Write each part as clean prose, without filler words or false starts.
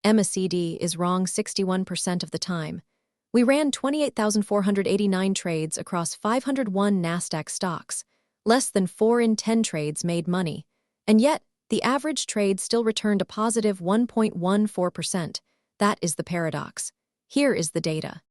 MACD is wrong 61% of the time. We ran 28,489 trades across 501 Nasdaq stocks. Less than 4 in 10 trades made money. And yet, the average trade still returned a positive 1.14%. That is the paradox. Here is the data.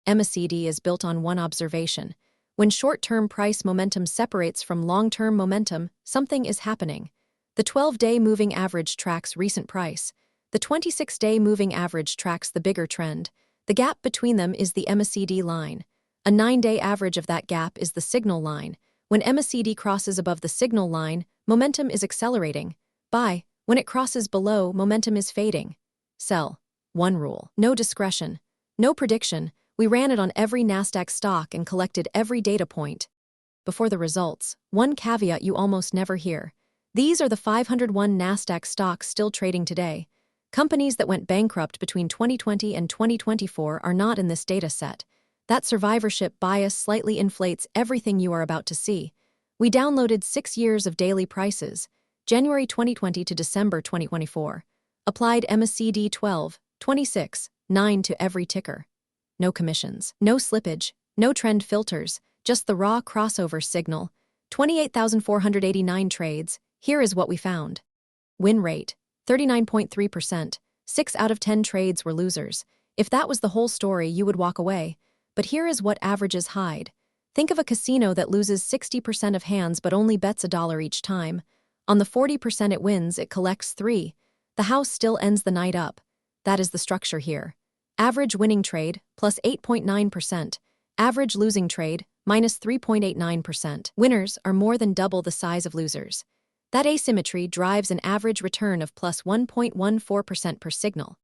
MACD is built on one observation. When short-term price momentum separates from long-term momentum, something is happening. The 12-day moving average tracks recent price. The 26-day moving average tracks the bigger trend. The gap between them is the MACD line. A 9-day average of that gap is the signal line. When MACD crosses above the signal line, momentum is accelerating. Buy. When it crosses below, momentum is fading. Sell. One rule. No discretion. No prediction. We ran it on every Nasdaq stock and collected every data point. Before the results, one caveat you almost never hear. These are the 501 Nasdaq stocks still trading today. Companies that went bankrupt between 2020 and 2024 are not in this data set. That survivorship bias slightly inflates everything you are about to see. We downloaded 6 years of daily prices, January 2020 to December 2024. Applied MACD 12, 26, 9 to every ticker. No commissions, no slippage, no trend filters, just the raw crossover signal. 28,489 trades. Here is what we found. Win rate, 39.3%. 6 out of 10 trades were losers. If that was the whole story, you would walk away. But here is what averages hide. Think of a casino that loses 60% of hands but only bets $1 each time. On the 40% it wins, it collects 3. The house still ends the night up. That is the structure here. Average winning trade, plus 8.9%. Average losing trade, minus 3.89%. Winners are more than double the size of losers. That asymmetry drives an average return of plus 1.14% per signal.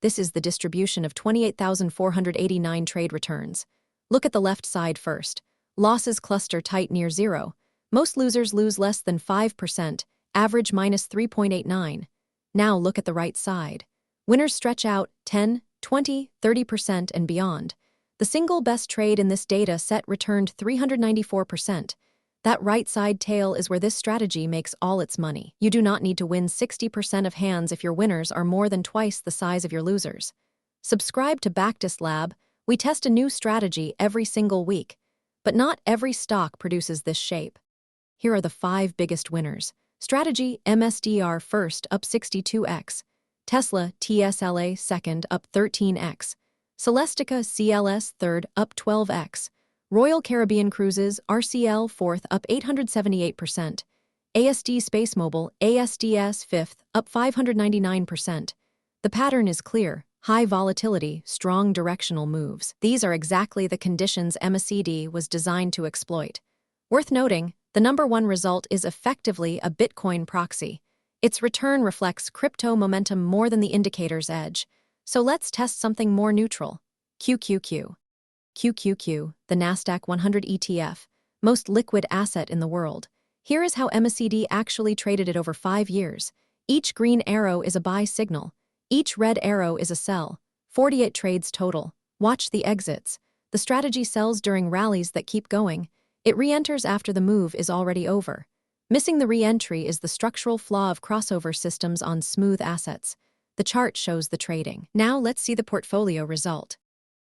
This is the distribution of 28,489 trade returns. Look at the left side first. Losses cluster tight near zero. Most losers lose less than 5%, average minus 3.89. Now look at the right side. Winners stretch out 10, 20, 30% and beyond. The single best trade in this data set returned 394%. That right side tail is where this strategy makes all its money. You do not need to win 60% of hands if your winners are more than twice the size of your losers. Subscribe to Backtest Lab. We test a new strategy every single week. But not every stock produces this shape. Here are the 5 biggest winners. Strategy MSDR first, up 62x. Tesla TSLA second, up 13x. Celestica CLS third, up 12x. Royal Caribbean Cruises RCL fourth, up 878%. ASD Space Mobile ASDS fifth, up 599%. The pattern is clear: high volatility, strong directional moves. These are exactly the conditions MACD was designed to exploit. Worth noting, the number one result is effectively a Bitcoin proxy. Its return reflects crypto momentum more than the indicator's edge. So let's test something more neutral. QQQ. QQQ, the Nasdaq 100 ETF, most liquid asset in the world. Here is how MACD actually traded it over 5 years. Each green arrow is a buy signal. Each red arrow is a sell. 48 trades total. Watch the exits. The strategy sells during rallies that keep going. It re-enters after the move is already over. Missing the re-entry is the structural flaw of crossover systems on smooth assets. The chart shows the trading. Now let's see the portfolio result.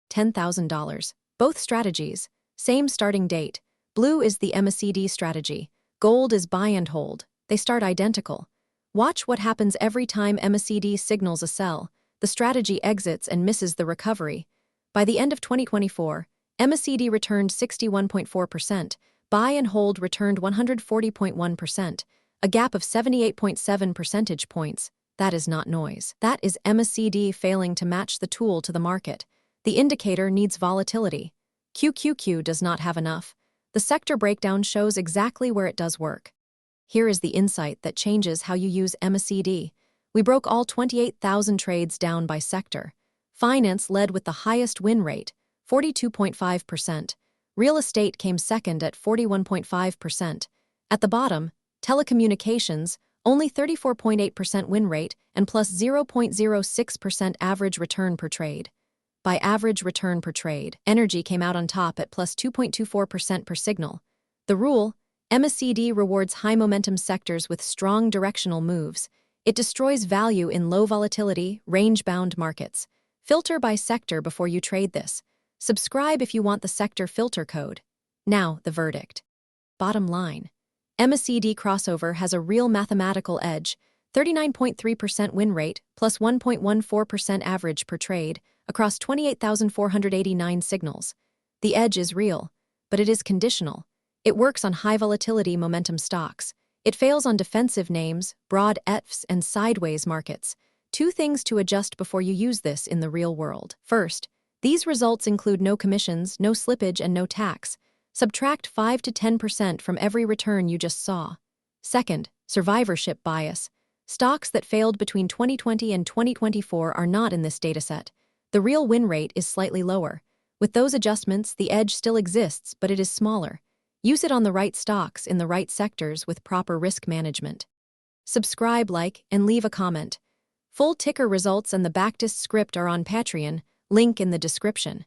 $10,000. Both strategies. Same starting date. Blue is the MACD strategy. Gold is buy and hold. They start identical. Watch what happens every time MACD signals a sell. The strategy exits and misses the recovery. By the end of 2024, MACD returned 61.4%. Buy and hold returned 140.1%. A gap of 78.7 percentage points. That is not noise. That is MACD failing to match the tool to the market. The indicator needs volatility. QQQ does not have enough. The sector breakdown shows exactly where it does work. Here is the insight that changes how you use MACD. We broke all 28,000 trades down by sector. Finance led with the highest win rate, 42.5%. Real estate came second at 41.5%. At the bottom, telecommunications, only 34.8% win rate and plus 0.06% average return per trade. By average return per trade, energy came out on top at plus 2.24% per signal. The rule: MACD rewards high-momentum sectors with strong directional moves. It destroys value in low volatility, range-bound markets. Filter by sector before you trade this. Subscribe if you want the sector filter code. Now, the verdict. Bottom line. MACD crossover has a real mathematical edge, 39.3% win rate plus 1.14% average per trade across 28,489 signals. The edge is real, but it is conditional. It works on high volatility momentum stocks. It fails on defensive names, broad ETFs, and sideways markets. Two things to adjust before you use this in the real world. First, these results include no commissions, no slippage, and no tax. Subtract 5 to 10% from every return you just saw. Second, survivorship bias. Stocks that failed between 2020 and 2024 are not in this dataset. The real win rate is slightly lower. With those adjustments, the edge still exists, but it is smaller. Use it on the right stocks in the right sectors with proper risk management. Subscribe, like, and leave a comment. Full ticker results and the backtest script are on Patreon, link in the description.